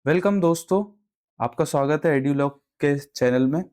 Welcome दोस्तों, आपका स्वागत है एड्यूलॉग के चैनल में।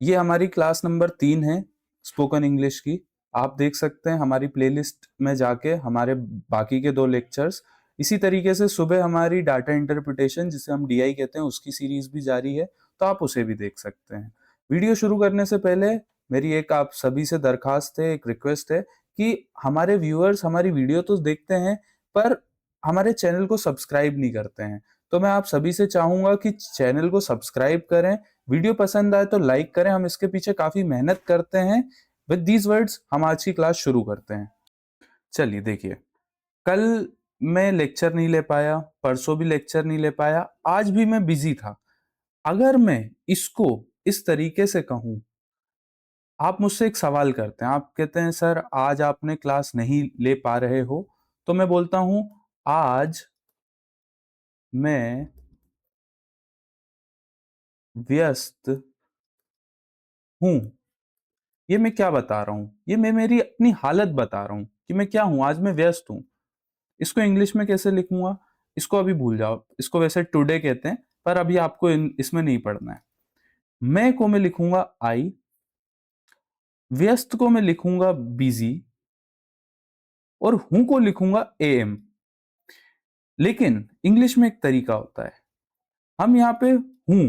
ये हमारी क्लास नंबर 3 है स्पोकन इंग्लिश की। आप देख सकते हैं हमारी प्लेलिस्ट में जाके हमारे बाकी के 2 लेक्चर्स। इसी तरीके से सुबह हमारी डाटा इंटरप्रिटेशन जिसे हम डीआई कहते हैं उसकी सीरीज भी जारी है, तो आप उसे भी देख सकते हैं। वीडियो शुरू करने से पहले मेरी एक आप सभी से दरखास्त है, एक रिक्वेस्ट है कि हमारे व्यूअर्स हमारी वीडियो तो देखते हैं पर हमारे चैनल को सब्सक्राइब नहीं करते हैं। तो मैं आप सभी से चाहूंगा कि चैनल को सब्सक्राइब करें, वीडियो पसंद आए तो लाइक करें। हम इसके पीछे काफी मेहनत करते हैं। विद दीज वर्ड्स हम आज की क्लास शुरू करते हैं। चलिए देखिए, कल मैं लेक्चर नहीं ले पाया, परसों भी लेक्चर नहीं ले पाया, आज भी मैं बिजी था। अगर मैं इसको इस तरीके से कहूं, आप मुझसे एक सवाल करते हैं, आप कहते हैं सर आज आपने क्लास नहीं ले पा रहे हो, तो मैं बोलता हूं आज मैं व्यस्त हूं। ये मैं क्या बता रहा हूं? ये मैं मेरी अपनी हालत बता रहा हूं कि मैं क्या हूं, आज मैं व्यस्त हूं। इसको इंग्लिश में कैसे लिखूंगा? इसको अभी भूल जाओ, इसको वैसे टुडे कहते हैं पर अभी आपको इसमें नहीं पढ़ना है। मैं को मैं लिखूंगा आई, व्यस्त को मैं लिखूंगा बिजी और हूं को लिखूंगा एम। लेकिन इंग्लिश में एक तरीका होता है, हम यहाँ पे हूं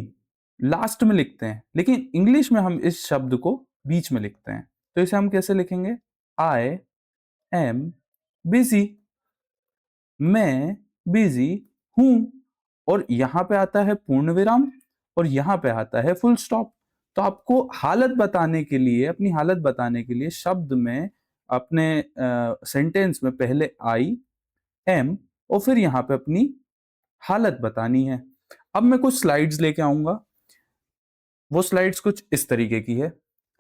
लास्ट में लिखते हैं, लेकिन इंग्लिश में हम इस शब्द को बीच में लिखते हैं। तो इसे हम कैसे लिखेंगे? आई एम बिजी, मैं बिजी हूं। और यहां पे आता है पूर्ण विराम और यहां पे आता है फुल स्टॉप। तो आपको हालत बताने के लिए, अपनी हालत बताने के लिए शब्द में, अपने सेंटेंस में पहले आई एम और फिर यहां पे अपनी हालत बतानी है। अब मैं कुछ स्लाइड्स लेके आऊंगा। वो स्लाइड्स कुछ इस तरीके की है,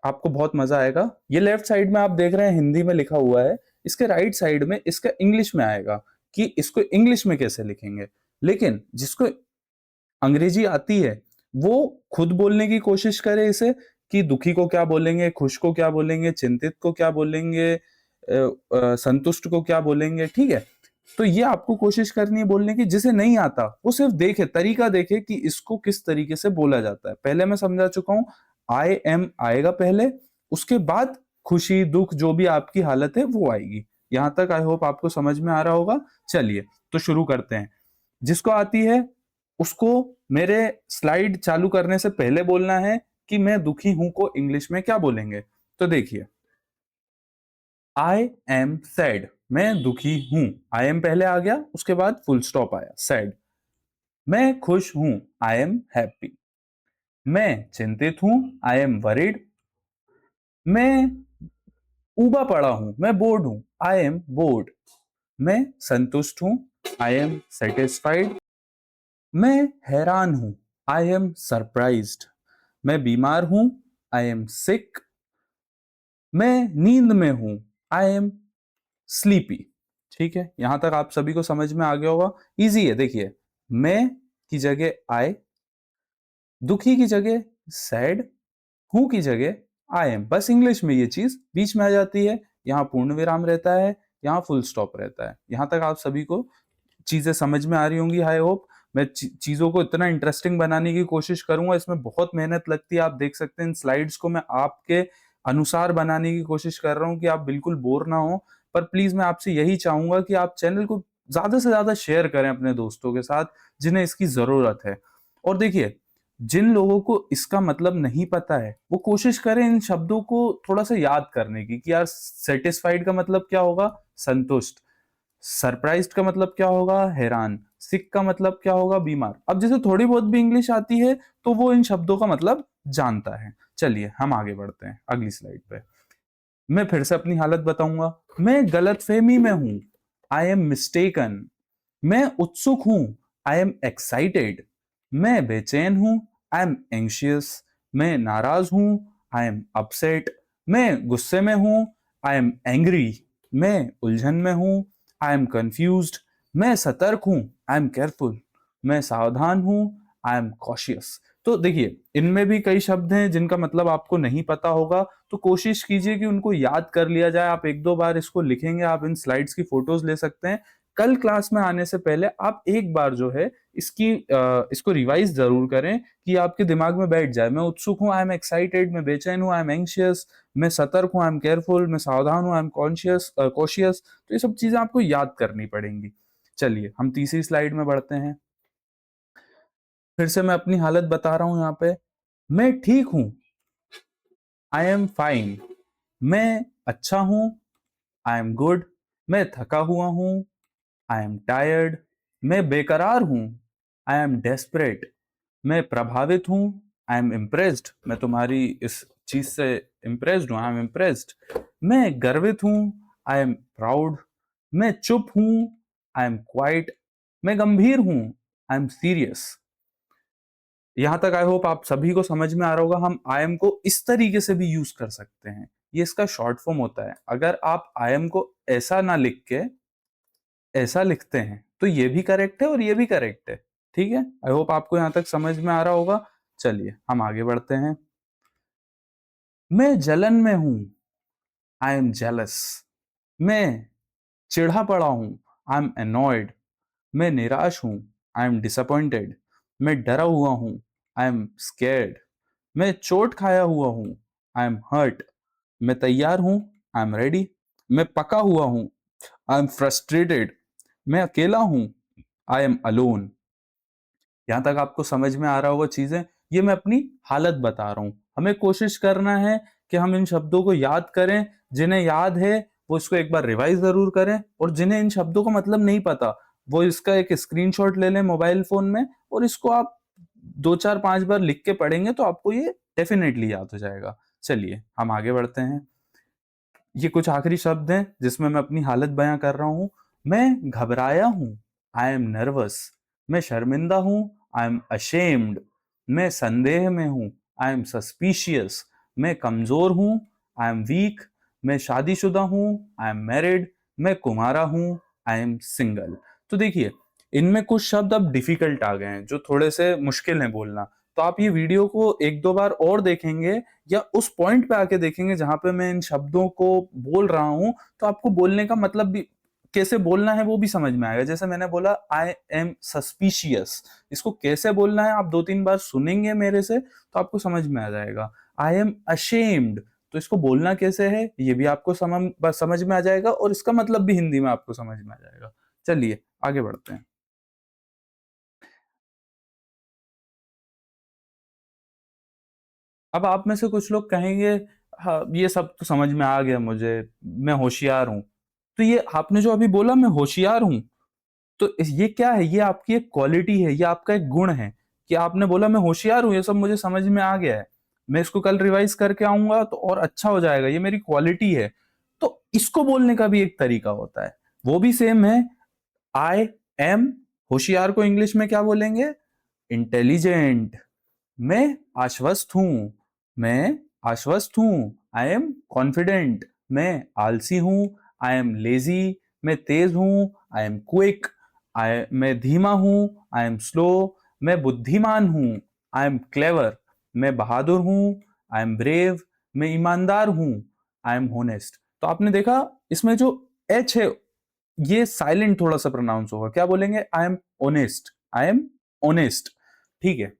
आपको बहुत मजा आएगा। ये लेफ्ट साइड में आप देख रहे हैं हिंदी में लिखा हुआ है, इसके राइट साइड में इसका इंग्लिश में आएगा कि इसको इंग्लिश में कैसे लिखेंगे। लेकिन जिसको अंग्रेजी आती है वो खुद बोलने की कोशिश करे इसे, कि दुखी को क्या बोलेंगे, खुश को क्या बोलेंगे, चिंतित को क्या बोलेंगे, संतुष्ट को क्या बोलेंगे। ठीक है, तो ये आपको कोशिश करनी है बोलने की। जिसे नहीं आता वो सिर्फ देखे, तरीका देखे कि इसको किस तरीके से बोला जाता है। पहले मैं समझा चुका हूं, आई एम आएगा पहले, उसके बाद खुशी दुख जो भी आपकी हालत है वो आएगी। यहां तक आई होप आपको समझ में आ रहा होगा। चलिए तो शुरू करते हैं। जिसको आती है उसको मेरे स्लाइड चालू करने से पहले बोलना है कि मैं दुखी हूं को इंग्लिश में क्या बोलेंगे। तो देखिए, आई एम सैड, मैं दुखी हूं। आई एम पहले आ गया, उसके बाद फुल स्टॉप आया, सैड। मैं खुश हूं, आई एम हैप्पी। मैं चिंतित हूं, आई एम वरीड। मैं ऊबा पड़ा हूं, मैं बोर्ड हूं, आई एम बोर्ड। मैं संतुष्ट हूं, आई एम सेटिस्फाइड। मैं हैरान हूं, आई एम सरप्राइज्ड। मैं बीमार हूं, आई एम सिक। मैं नींद में हूं, आई एम स्लीपी। ठीक है, यहां तक आप सभी को समझ में आ गया होगा। इजी है। देखिए, मैं की जगह आई, दुखी की जगह सैड, हूं की जगह आई एम। बस इंग्लिश में ये चीज बीच में आ जाती है, यहाँ पूर्ण विराम रहता है, यहाँ फुल स्टॉप रहता है। यहां तक आप सभी को चीजें समझ में आ रही होंगी, आई होप। मैं चीजों को इतना इंटरेस्टिंग बनाने की कोशिश करूंगा, इसमें बहुत मेहनत लगती है। आप देख सकते हैं इन स्लाइड्स को मैं आपके अनुसार बनाने की कोशिश कर रहा हूं कि आप बिल्कुल बोर ना हो। पर प्लीज मैं आपसे यही चाहूंगा कि आप चैनल को ज्यादा से ज्यादा शेयर करें अपने दोस्तों के साथ जिन्हें इसकी जरूरत है। और देखिए, जिन लोगों को इसका मतलब नहीं पता है वो कोशिश करें इन शब्दों को थोड़ा सा याद करने की, कि यार सेटिस्फाइड का मतलब क्या होगा? संतुष्ट। सरप्राइज्ड का मतलब क्या होगा? हैरान। सिक का मतलब क्या होगा? बीमार। अब जैसे थोड़ी बहुत भी इंग्लिश आती है तो वो इन शब्दों का मतलब जानता है। चलिए हम आगे बढ़ते हैं अगली स्लाइड पे। मैं फिर से अपनी हालत बताऊंगा। मैं गलतफहमी में हूं, आई एम मिस्टेकन। मैं उत्सुक हूं, आई एम एक्साइटेड। मैं बेचैन हूं, आई एम एंशियस। मैं नाराज हूं, आई एम अपसेट। मैं गुस्से में हूं, आई एम एंग्री। मैं उलझन में हूं, आई एम कंफ्यूज्ड। मैं सतर्क हूं, आई एम केयरफुल। मैं सावधान हूं, आई एम कॉशियस। तो देखिए, इनमें भी कई शब्द हैं जिनका मतलब आपको नहीं पता होगा, तो कोशिश कीजिए कि उनको याद कर लिया जाए। आप एक दो बार इसको लिखेंगे, आप इन स्लाइड्स की फोटोज ले सकते हैं, कल क्लास में आने से पहले आप एक बार जो है इसको रिवाइज जरूर करें कि आपके दिमाग में बैठ जाए। मैं उत्सुक हूँ, आई एम एक्साइटेड, मैं बेचैन हूँ, आई एम एंशियस, मैं सतर्क हूँ, आई एम केयरफुल, मैं सावधान हूँ, आई एम कॉशियस। तो ये सब चीजें आपको याद करनी पड़ेंगी। चलिए हम तीसरी स्लाइड में बढ़ते हैं। फिर से मैं अपनी हालत बता रहा हूं यहाँ पे। मैं ठीक हूं, आई एम फाइन। मैं अच्छा हूं, आई एम गुड। मैं थका हुआ हूं, आई एम टायर्ड। मैं बेकरार हूं, आई एम डेस्परेट। मैं प्रभावित हूं, आई एम इम्प्रेस्ड। मैं तुम्हारी इस चीज से इम्प्रेस्ड हूं, आई एम इम्प्रेस्ड। मैं गर्वित हूं, आई एम प्राउड। मैं चुप हूं, आई एम क्वाइट। मैं गंभीर हूं, आई एम सीरियस। यहां तक आई होप आप सभी को समझ में आ रहा होगा। हम आई एम को इस तरीके से भी यूज कर सकते हैं, ये इसका शॉर्ट फॉर्म होता है। अगर आप आई एम को ऐसा ना लिख के ऐसा लिखते हैं तो ये भी करेक्ट है और ये भी करेक्ट है। ठीक है, आई होप आपको यहां तक समझ में आ रहा होगा। चलिए हम आगे बढ़ते हैं। मैं जलन में हूं, आई एम जेलस। मैं चिढ़ा पड़ा हूं, आई एम एनॉयड। मैं निराश हूं, आई एम डिसअपॉइंटेड। मैं डरा हुआ हूं, आई एम स्कैर्ड। मैं चोट खाया हुआ हूं, आई एम हर्ट। मैं तैयार हूं, आई एम रेडी। मैं पका हुआ हूं, आई एम फ्रस्ट्रेटेड। मैं अकेला हूं, आई एम अलोन। यहां तक आपको समझ में आ रहा होगा चीजें। ये मैं अपनी हालत बता रहा हूं। हमें कोशिश करना है कि हम इन शब्दों को याद करें। जिन्हें याद है वो इसको एक बार रिवाइज जरूर करें, और जिन्हें इन शब्दों का मतलब नहीं पता वो इसका एक स्क्रीनशॉट ले लें मोबाइल फोन में, और इसको आप 2 4 5 बार लिख के पढ़ेंगे तो आपको ये डेफिनेटली याद हो जाएगा। चलिए हम आगे बढ़ते हैं। ये कुछ आखिरी शब्द हैं जिसमें मैं अपनी हालत बयां कर रहा हूं। मैं घबराया हूं, आई एम नर्वस। मैं शर्मिंदा हूं, आई एम अशेम्ड। मैं संदेह में हूं, आई एम सस्पिशियस। मैं कमजोर हूं, आई एम वीक। मैं शादीशुदा हूं, आई एम मैरिड। मैं कुमारा हूं, आई एम सिंगल। तो देखिए, इनमें कुछ शब्द अब डिफिकल्ट आ गए हैं जो थोड़े से मुश्किल हैं बोलना। तो आप ये वीडियो को 1 2 बार और देखेंगे, या उस पॉइंट पे आके देखेंगे जहां पे मैं इन शब्दों को बोल रहा हूं, तो आपको बोलने का मतलब भी कैसे बोलना है वो भी समझ में आएगा। जैसे मैंने बोला आई एम सस्पिशियस, इसको कैसे बोलना है आप 2 3 बार सुनेंगे मेरे से तो आपको समझ में आ जाएगा। आई एम अशेम्ड, तो इसको बोलना कैसे है ये भी आपको समझ में आ जाएगा, और इसका मतलब भी हिंदी में आपको समझ में आ जाएगा। चलिए आगे बढ़ते हैं। अब आप में से कुछ लोग कहेंगे, हाँ ये सब तो समझ में आ गया मुझे, मैं होशियार हूं। तो ये आपने जो अभी बोला मैं होशियार हूं, तो ये क्या है? ये आपकी एक क्वालिटी है, ये आपका एक गुण है कि आपने बोला मैं होशियार हूं, ये सब मुझे समझ में आ गया है, मैं इसको कल रिवाइज करके आऊंगा तो और अच्छा हो जाएगा, ये मेरी क्वालिटी है। तो इसको बोलने का भी एक तरीका होता है, वो भी सेम है। आई एम, होशियार को इंग्लिश में क्या बोलेंगे? इंटेलिजेंट। मैं आश्वस्त हूं, मैं आश्वस्त हूं, आई एम कॉन्फिडेंट। मैं आलसी हूं, आई एम लेजी। मैं तेज हूं, आई एम क्विक। मैं धीमा हूं, आई एम स्लो। मैं बुद्धिमान हूं, आई एम क्लेवर। मैं बहादुर हूं, आई एम ब्रेव। मैं ईमानदार हूं, आई एम होनेस्ट। तो आपने देखा इसमें जो एच है ये साइलेंट थोड़ा सा प्रोनाउंस होगा। क्या बोलेंगे? I am honest, I am honest. ठीक है,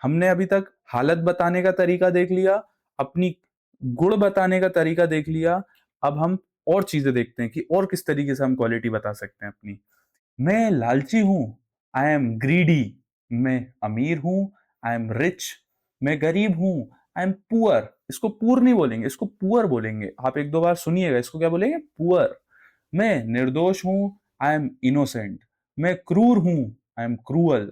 हमने अभी तक हालत बताने का तरीका देख लिया, अपनी गुण बताने का तरीका देख लिया। अब हम और चीजें देखते हैं कि और किस तरीके से हम क्वालिटी बता सकते हैं अपनी। मैं लालची हूं, आई एम ग्रीडी। मैं अमीर हूं, आई एम रिच। मैं गरीब हूं, आई एम पुअर। इसको पुअर नहीं बोलेंगे, इसको पुअर बोलेंगे। आप 1 2 बार सुनिएगा, इसको क्या बोलेंगे? पुअर। मैं निर्दोष हूं, आई एम इनोसेंट। मैं क्रूर हूं, आई एम क्रूअल।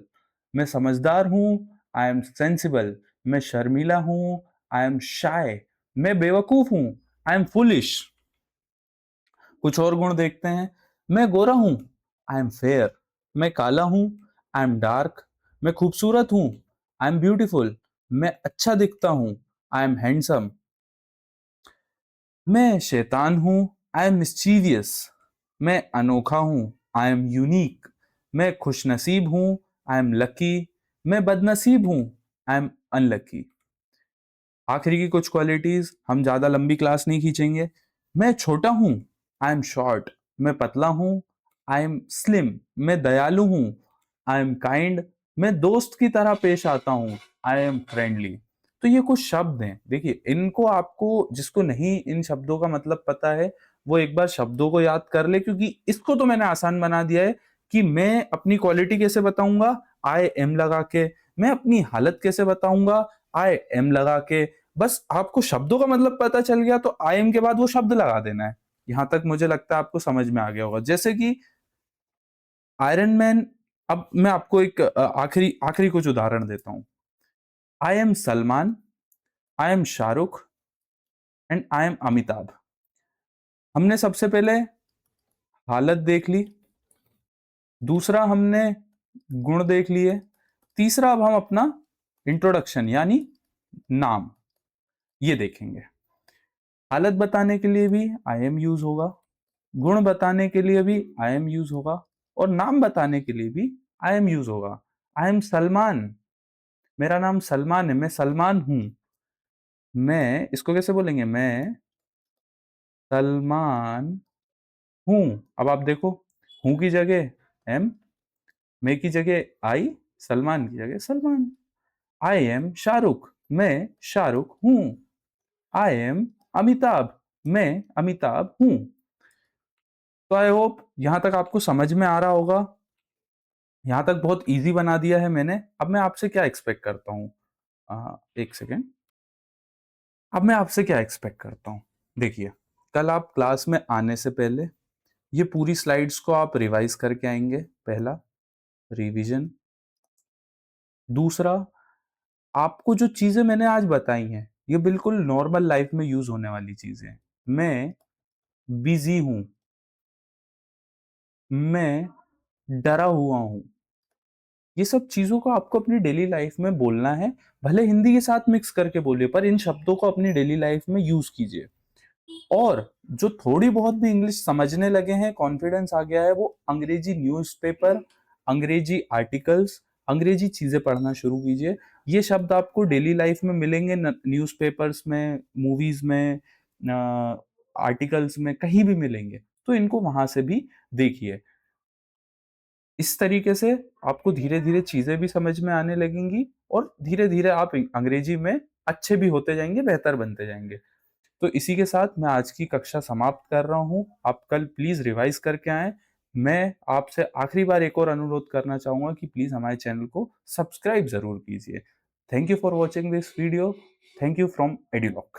मैं समझदार हूं, आई एम सेंसिबल। मैं शर्मीला हूं, आई एम शाय। मैं बेवकूफ हूं, आई एम फुलिश। कुछ और गुण देखते हैं। मैं गोरा हूं, आई एम फेयर। मैं काला हूं, आई एम डार्क। मैं खूबसूरत हूं, आई एम ब्यूटीफुल। मैं अच्छा दिखता हूं, आई एम हैंडसम। मैं शैतान हूं, आई एम मिस्चीवियस। मैं अनोखा हूं, आई एम यूनिक। मैं खुशनसीब हूं, आई एम लकी। मैं बदनसीब हूं, आई एम अनलकी। आखिरी की कुछ क्वालिटीज, हम ज्यादा लंबी क्लास नहीं खींचेंगे। मैं छोटा हूं, आई एम शॉर्ट। मैं पतला हूं, आई एम स्लिम, मैं दयालु हूं। आई एम काइंड, मैं दोस्त की तरह पेश आता हूं। I am friendly. तो ये कुछ शब्द हैं, देखिए इनको आपको, जिसको नहीं इन शब्दों का मतलब पता है, वो एक बार शब्दों को याद कर ले, क्योंकि इसको तो मैंने आसान बना दिया है कि मैं अपनी क्वालिटी कैसे बताऊंगा, आई एम लगा के। मैं अपनी हालत कैसे बताऊंगा, आई एम लगा के। बस आपको शब्दों का मतलब पता चल गया तो आई एम के बाद वो शब्द लगा देना है। यहां तक मुझे लगता है आपको समझ में आ गया होगा। जैसे कि आयरन मैन, अब मैं आपको एक आखिरी आखिरी कुछ उदाहरण देता हूं। I am Salman, I am Shahrukh and I am Amitabh. हमने सबसे पहले हालत देख ली, दूसरा हमने गुण देख लिए, तीसरा अब हम अपना इंट्रोडक्शन यानी नाम ये देखेंगे। हालत बताने के लिए भी आई एम यूज होगा, गुण बताने के लिए भी आई एम यूज होगा, और नाम बताने के लिए भी आई एम यूज होगा। आई एम सलमान, मेरा नाम सलमान है, मैं सलमान हूं। मैं इसको कैसे बोलेंगे, मैं सलमान हूं। अब आप देखो, हूं की जगह एम, मैं की जगह आई, सलमान की जगह सलमान। आई एम शाहरुख, मैं शाहरुख हूं। आई एम अमिताभ, मैं अमिताभ हूं। तो आई होप यहां तक आपको समझ में आ रहा होगा। यहां तक बहुत इजी बना दिया है मैंने। अब मैं आपसे क्या एक्सपेक्ट करता हूं, एक सेकेंड। अब मैं आपसे क्या एक्सपेक्ट करता हूं, देखिए कल आप क्लास में आने से पहले ये पूरी स्लाइड्स को आप रिवाइज करके आएंगे। पहला, रिवीजन। दूसरा, आपको जो चीजें मैंने आज बताई हैं ये बिल्कुल नॉर्मल लाइफ में यूज होने वाली चीजें हैं। मैं बिजी हूं, मैं डरा हुआ हूं। ये सब चीजों को आपको अपनी डेली लाइफ में बोलना है। भले हिंदी के साथ मिक्स करके बोलिए, पर इन शब्दों को अपनी डेली लाइफ में यूज कीजिए। और जो थोड़ी बहुत भी इंग्लिश समझने लगे हैं, कॉन्फिडेंस आ गया है, वो अंग्रेजी न्यूज़पेपर, अंग्रेजी आर्टिकल्स, अंग्रेजी चीजें पढ़ना शुरू कीजिए। ये शब्द आपको डेली लाइफ में मिलेंगे, न्यूज़पेपर्स में, मूवीज में, आर्टिकल्स में, कहीं भी मिलेंगे। तो इनको वहां से भी देखिए। इस तरीके से आपको धीरे धीरे चीजें भी समझ में आने लगेंगी, और धीरे धीरे आप अंग्रेजी में अच्छे भी होते जाएंगे, बेहतर बनते जाएंगे। तो इसी के साथ मैं आज की कक्षा समाप्त कर रहा हूं। आप कल प्लीज रिवाइज करके आए। मैं आपसे आखिरी बार एक और अनुरोध करना चाहूंगा कि प्लीज हमारे चैनल को सब्सक्राइब जरूर कीजिए। Thank you for watching this video. Thank you from एड्यूलॉक।